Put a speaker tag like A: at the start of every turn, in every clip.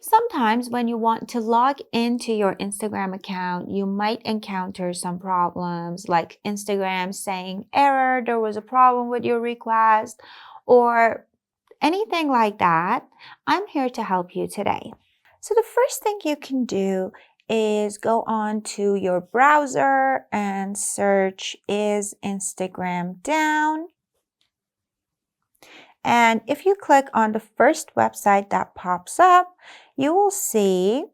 A: Sometimes when you want to log into your Instagram account, you might encounter some problems like Instagram saying error, there was a problem with your request, or anything like that. I'm here to help you today. So the first thing you can do is go on to your browser and search "Is Instagram down?" And if you click on the first website that pops up, you will see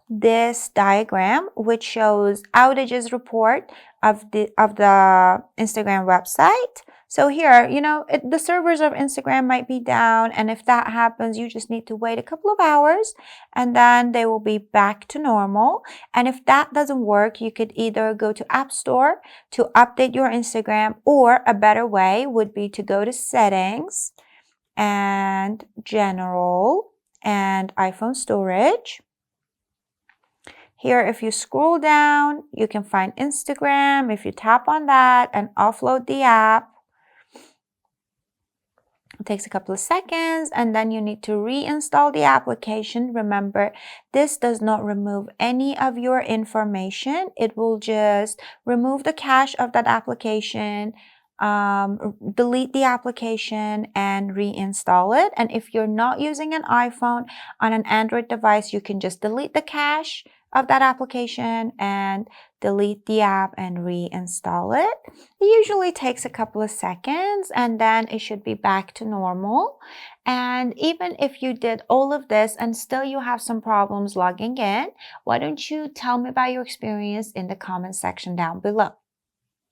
A: this diagram which shows outages report of the Instagram website. So here, the servers of Instagram might be down, and if that happens, you just need to wait a couple of hours and then they will be back to normal. And if that doesn't work, you could either go to App Store to update your Instagram, or a better way would be to go to Settings and General and iPhone Storage. Here, if you scroll down, you can find Instagram. If you tap on that and offload the app, it takes a couple of seconds, and then you need to reinstall the application. Remember, this does not remove any of your information. It will just remove the cache of that application, delete the application, and reinstall it. And if you're not using an iPhone, on an Android device, you can just delete the cache of that application and delete the app and reinstall it. It usually takes a couple of seconds, and then it should be back to normal. And even if you did all of this and still you have some problems logging in, why don't you tell me about your experience in the comment section down below?